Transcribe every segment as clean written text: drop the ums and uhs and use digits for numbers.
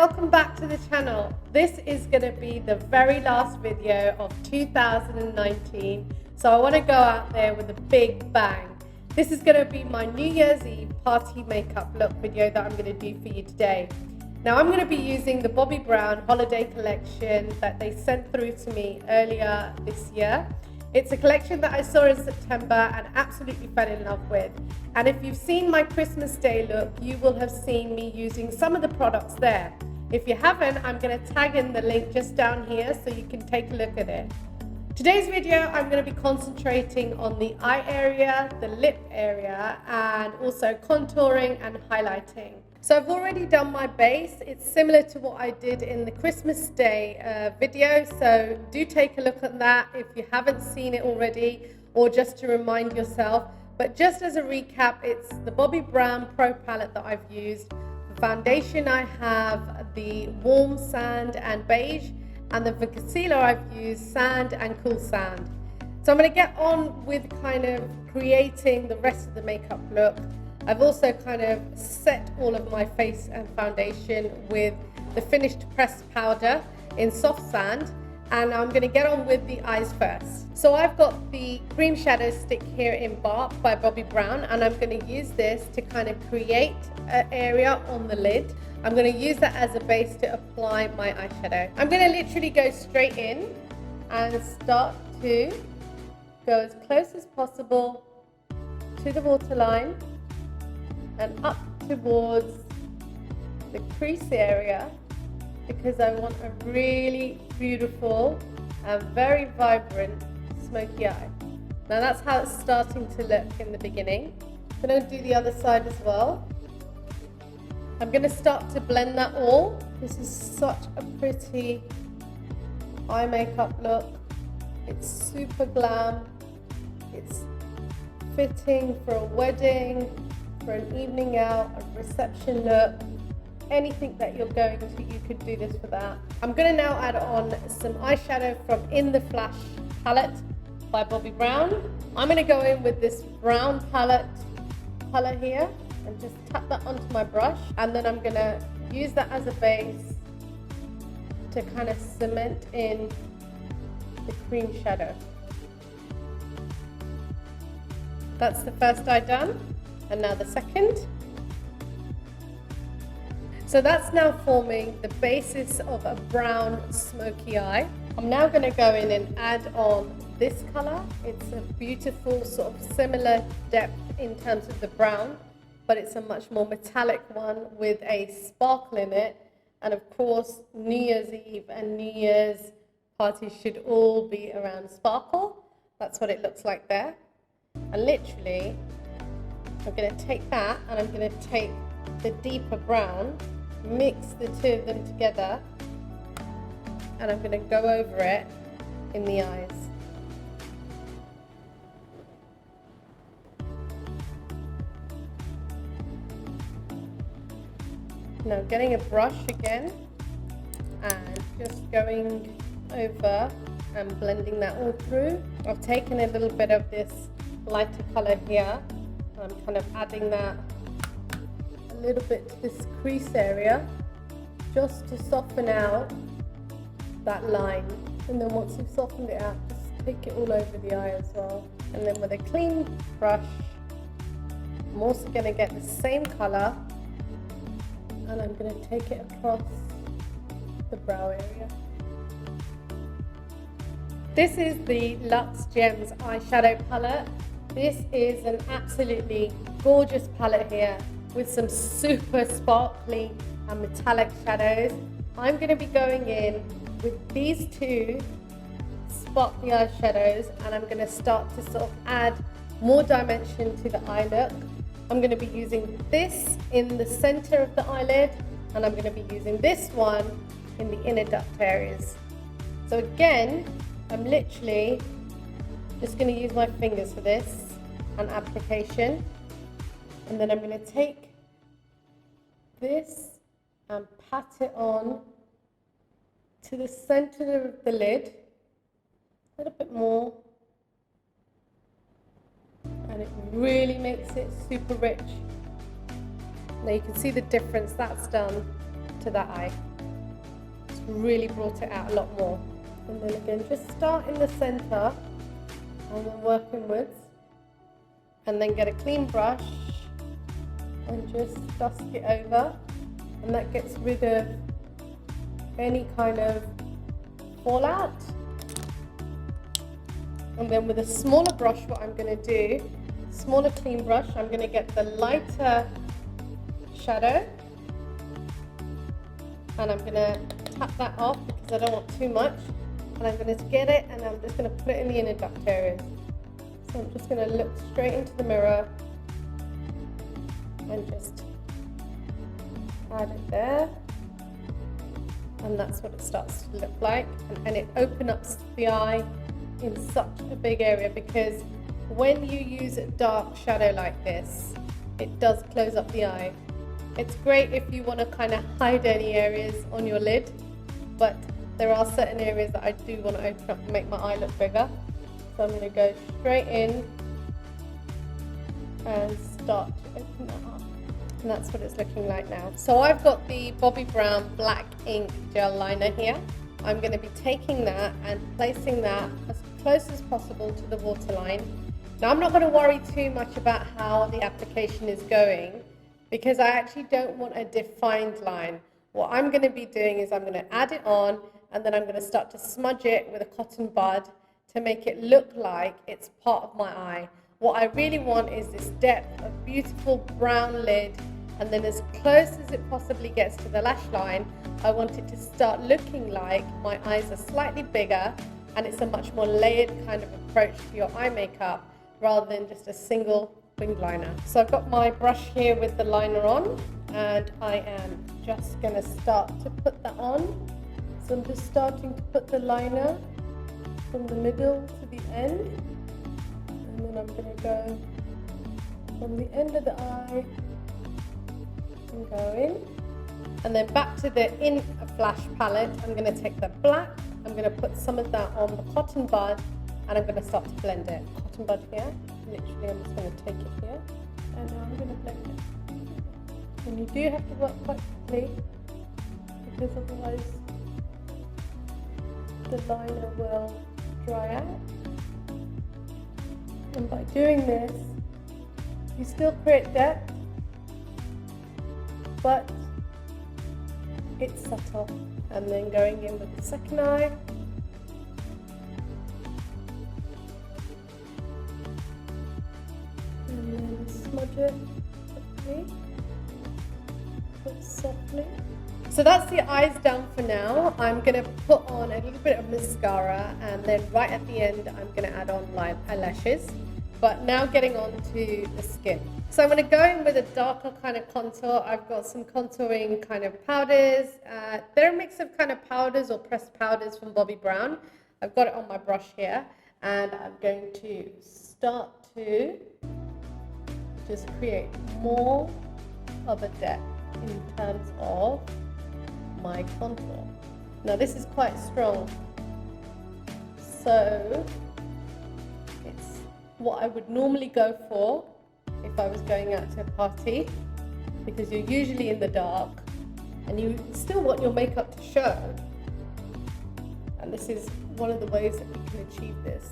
welcome back to the channel. This is going to be the very last video of 2019, so I want to go out there with a big bang. This is going to be my New Year's Eve party makeup look video that I'm going to do for you today. Now I'm going to be using the Bobbi Brown holiday collection that they sent through to me earlier this year. It's a collection that I saw in September and absolutely fell in love with. And if you've seen my Christmas Day look, you will have seen me using some of the products there. If you haven't, I'm going to tag in the link just down here so you can take a look at it. Today's video, I'm going to be concentrating on the eye area, the lip area, and also contouring and highlighting. So I've already done my base. It's similar to what I did in the Christmas Day video, so do take a look at that if you haven't seen it already, or just to remind yourself. But just as a recap, it's the Bobbi Brown Pro palette that I've used. For foundation, I have the warm sand and beige, and then for concealer, I've used sand and cool sand. So I'm going to get on with kind of creating the rest of the makeup look. I've also kind of set all of my face and foundation with the finished pressed powder in soft sand, and I'm going to get on with the eyes first. So I've got the cream shadow stick here in Bark by Bobbi Brown, and I'm going to use this to kind of create an area on the lid. I'm going to use that as a base to apply my eyeshadow. I'm going to literally go straight in and start to go as close as possible to the waterline and up towards the crease area, because I want a really beautiful and very vibrant smoky eye. Now that's how it's starting to look in the beginning. I'm going to do the other side as well. I'm going to start to blend that all. This is such a pretty eye makeup look. It's super glam. It's fitting for a wedding, for an evening out, a reception look, anything that you're going to, you could do this for that. I'm going to now add on some eyeshadow from In the Flash palette by Bobbi Brown. I'm going to go in with this brown palette color here and just tap that onto my brush, and then I'm going to use that as a base to kind of cement in the cream shadow. That's the first eye done. And now the second. So that's now forming the basis of a brown smoky eye. I'm now going to go in and add on this color. It's a beautiful sort of similar depth in terms of the brown, but it's a much more metallic one with a sparkle in it. And of course, New Year's Eve and New Year's parties should all be around sparkle. That's what it looks like there. And literally, I'm going to take that and I'm going to take the deeper brown, mix the two of them together, and I'm going to go over it in the eyes. Now getting a brush again and just going over and blending that all through. I've taken a little bit of this lighter color here. I'm kind of adding that a little bit to this crease area just to soften out that line. And then once you've softened it out, just take it all over the eye as well. And then with a clean brush, I'm also going to get the same color and I'm going to take it across the brow area. This is the Luxe Gems eyeshadow palette. This is an absolutely gorgeous palette here with some super sparkly and metallic shadows. I'm going to be going in with these two sparkly eyeshadows, and I'm going to start to sort of add more dimension to the eye look. I'm going to be using this in the center of the eyelid, and I'm going to be using this one in the inner duct areas. So again, I'm literally just going to use my fingers for this and application, and then I'm going to take this and pat it on to the center of the lid, a little bit more, and it really makes it super rich. Now you can see the difference that's done to that eye. really brought it out a lot more. And then again, just start in the center and then work inwards. And then get a clean brush and just dust it over. And that gets rid of any kind of fallout. And then with a smaller brush, what I'm going to do, smaller clean brush, I'm going to get the lighter shadow. And I'm going to tap that off because I don't want too much. And I'm going to get it and I'm just going to put it in the inner duct areas. So I'm just going to look straight into the mirror and just add it there. And that's what it starts to look like. And it opens up the eye in such a big area, because when you use a dark shadow like this, it does close up the eye. It's great if you want to kind of hide any areas on your lid, but there are certain areas that I do want to open up and make my eye look bigger. So I'm going to go straight in and start to open that up. And that's what it's looking like now. So I've got the Bobbi Brown black ink gel liner here. I'm going to be taking that and placing that as close as possible to the waterline. Now I'm not going to worry too much about how the application is going, because I actually don't want a defined line. What I'm going to be doing is I'm going to add it on, and then I'm going to start to smudge it with a cotton bud to make it look like it's part of my eye. What I really want is this depth of beautiful brown lid, and then as close as it possibly gets to the lash line, I want it to start looking like my eyes are slightly bigger and it's a much more layered kind of approach to your eye makeup rather than just a single winged liner. So I've got my brush here with the liner on, and I am just going to start to put that on. So I'm just starting to put the liner from the middle to the end, and then I'm going to go from the end of the eye and go in, and then back to the In Flash palette. I'm going to take the black, I'm going to put some of that on the cotton bud, and I'm going to start to blend it. Cotton bud here, literally I'm just going to take it here, and now I'm going to blend it. And you do have to work quite quickly, because otherwise the liner will dry out. And by doing this, you still create depth, but it's subtle. And then going in with the second eye, and then smudge it quickly, but softly. So that's the eyes done for now. I'm going to put on a little bit of mascara, and then right at the end I'm going to add on eyelashes. But now getting on to the skin. So I'm going to go in with a darker kind of contour. I've got some contouring kind of powders. They're a mix of kind of powders or pressed powders from Bobbi Brown. I've got it on my brush here, and I'm going to start to just create more of a depth in terms of my contour. Now this is quite strong, so it's what I would normally go for if I was going out to a party, because you're usually in the dark and you still want your makeup to show, and this is one of the ways that you can achieve this.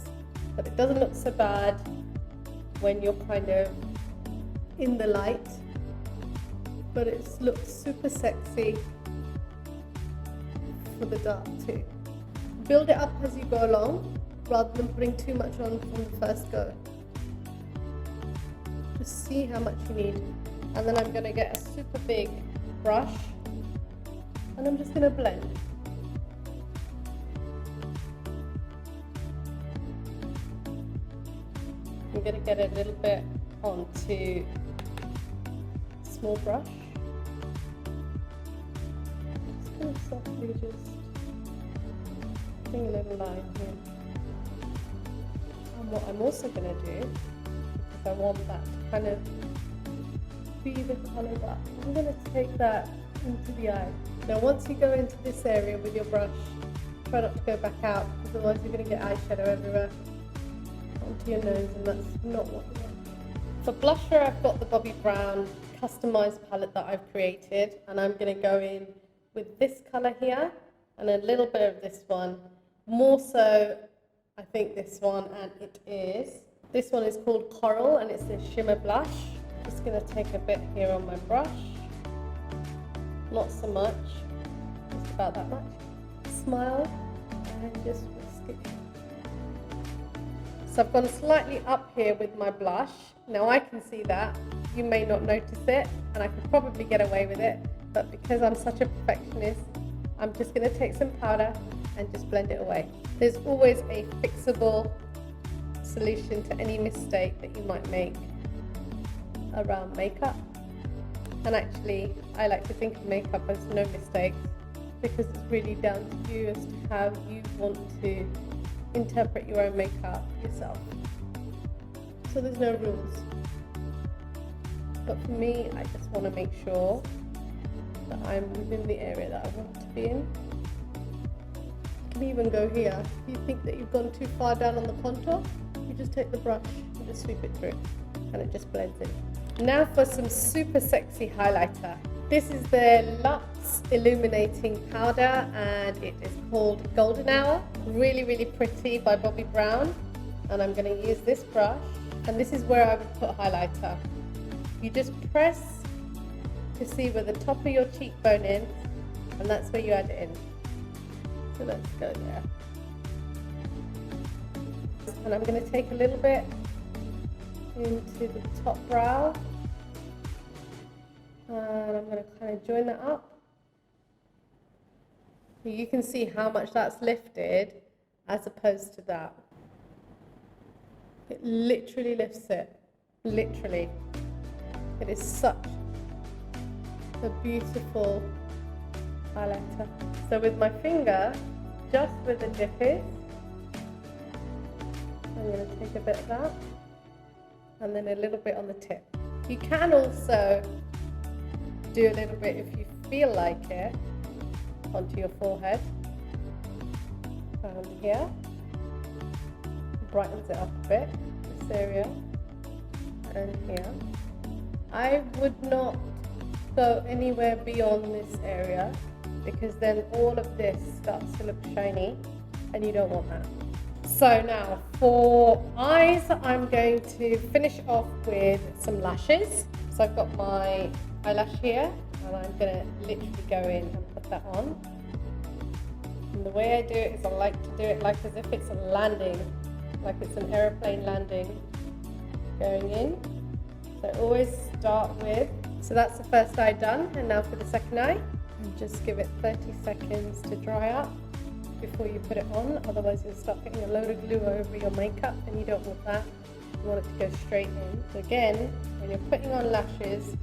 But it doesn't look so bad when you're kind of in the light, but it looks super sexy for the dark too. Build it up as you go along rather than putting too much on from the first go. Just see how much you need. And then I'm going to get a super big brush and I'm just going to blend. I'm going to get a little bit onto a small brush. Just going to softly just bring a little line here. And what I'm also going to do, because I want that to kind of be the colour that I'm going to take that into the eye. Now once you go into this area with your brush, try not to go back out, because otherwise you're going to get eyeshadow everywhere onto your nose, and that's not what you want. For blusher, I've got the Bobbi Brown customized palette that I've created, and I'm going to go in with this colour here, and a little bit of this one. More so, I think this one, and it is. This one is called Coral, and it's a shimmer blush. Just gonna take a bit here on my brush. Not so much, just about that much. Smile, and just whisk it. So I've gone slightly up here with my blush. Now I can see that. You may not notice it, and I could probably get away with it, but because I'm such a perfectionist, I'm just going to take some powder and just blend it away. There's always a fixable solution to any mistake that you might make around makeup. And actually, I like to think of makeup as no mistakes, because it's really down to you as to how you want to interpret your own makeup yourself. So there's no rules. But for me, I just want to make sure that I'm within the area that I want to be in. You can even go here. If you think that you've gone too far down on the contour, you just take the brush and just sweep it through, and it just blends in. Now for some super sexy highlighter. This is the LUXE Illuminating Powder, and it is called Golden Hour. Really, really pretty, by Bobbi Brown. And I'm going to use this brush, and this is where I would put highlighter. You just press to see where the top of your cheekbone is, and that's where you add it in. So let's go there. And I'm going to take a little bit into the top brow, and I'm going to kind of join that up. You can see how much that's lifted as opposed to that. It literally lifts it, literally. It is such a beautiful highlighter. So with my finger, just where the dip is, I'm going to take a bit of that, and then a little bit on the tip. You can also do a little bit, if you feel like it, onto your forehead, and here, brightens it up a bit, this area, and here. I would not go anywhere beyond this area, because then all of this starts to look shiny, and you don't want that. So now for eyes, I'm going to finish off with some lashes. So I've got my eyelash here, and I'm going to literally go in and put that on. And the way I do it is I like to do it like as if it's a landing, like it's an aeroplane landing going in. So I always start with, so that's the first eye done, and now for the second eye, and just give it 30 seconds to dry up before you put it on, otherwise you'll start getting a load of glue over your makeup, and you don't want that. You want it to go straight in. So again, when you're putting on lashes,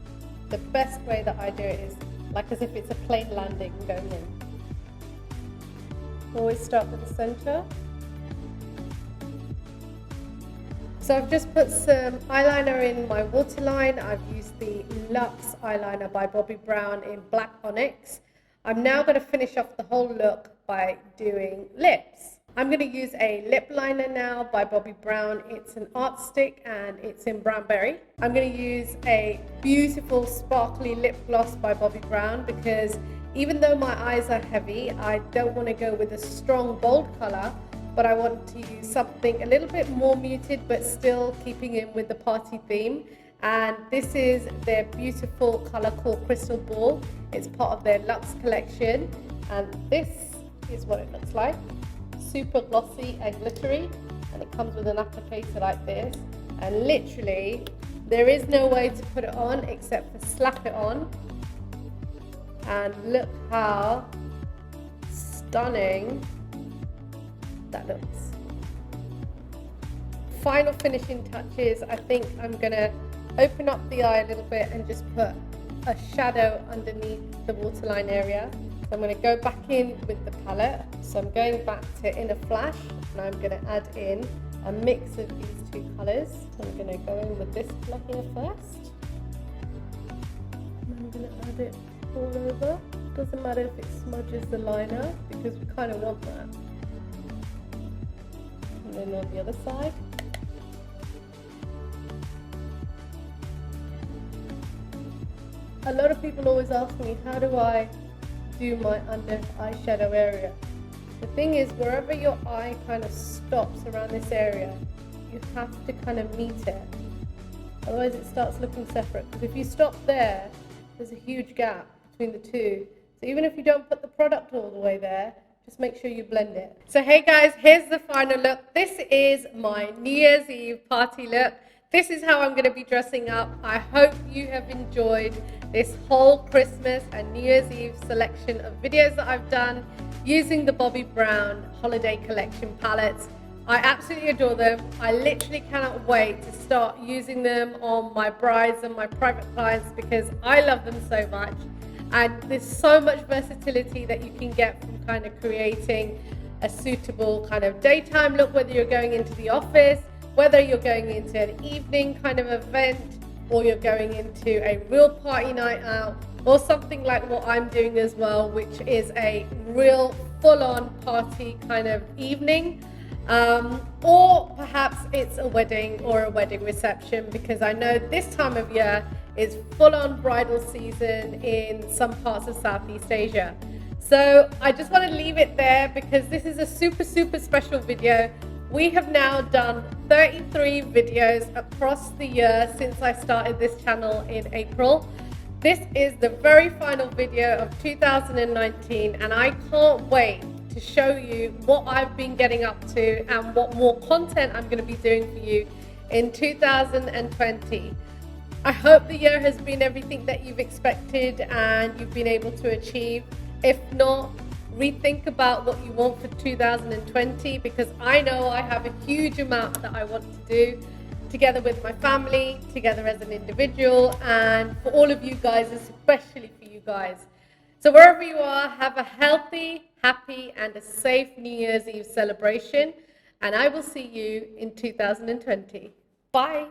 the best way that I do it is like as if it's a plane landing going in. Always start with the center. So I've just put some eyeliner in my waterline. I've used the LUXE eyeliner by Bobbi Brown in Black Onyx. I'm now going to finish off the whole look by doing lips. I'm going to use a lip liner now by Bobbi Brown. It's an art stick and it's in Brown Berry. I'm going to use a beautiful sparkly lip gloss by Bobbi Brown, because even though my eyes are heavy, I don't want to go with a strong bold color, but I want to use something a little bit more muted but still keeping in with the party theme. And this is their beautiful color called Crystal Ball. It's part of their LUXE collection, and this is what it looks like. Super glossy and glittery, and it comes with an applicator like this, and literally there is no way to put it on except for slap it on, and look how stunning that looks. Final finishing touches, I think I'm gonna open up the eye a little bit and just put a shadow underneath the waterline area. So I'm going to go back in with the palette. So I'm going back to Inner Flash, and I'm going to add in a mix of these two colours. So I'm going to go in with this colour here first. And I'm going to add it all over. Doesn't matter if it smudges the liner, because we kind of want that. And then on the other side. A lot of people always ask me, how do I do my under eyeshadow area. The thing is, wherever your eye kind of stops around this area, you have to kind of meet it. Otherwise it starts looking separate. Because if you stop there, there's a huge gap between the two. So even if you don't put the product all the way there, just make sure you blend it. So hey guys, here's the final look. This is my New Year's Eve party look. This is how I'm going to be dressing up. I hope you have enjoyed this whole Christmas and New Year's Eve selection of videos that I've done using the Bobbi Brown Holiday Collection palettes. I absolutely adore them. I literally cannot wait to start using them on my brides and my private clients because I love them so much. And there's so much versatility that you can get from kind of creating a suitable kind of daytime look, whether you're going into the office, whether you're going into an evening kind of event, or you're going into a real party night out, or something like what I'm doing as well, which is a real full-on party kind of evening. Or perhaps it's a wedding or a wedding reception, because I know this time of year is full-on bridal season in some parts of Southeast Asia. So I just want to leave it there because this is a super special video. We have now done 33 videos across the year since I started this channel in April. This is the very final video of 2019 and I can't wait to show you what I've been getting up to and what more content I'm going to be doing for you in 2020. I hope the year has been everything that you've expected and you've been able to achieve. If not, rethink about what you want for 2020, because I know I have a huge amount that I want to do together with my family, together as an individual, and for all of you guys, especially for you guys. So wherever you are, have a healthy, happy, and a safe New Year's Eve celebration, and I will see you in 2020. Bye.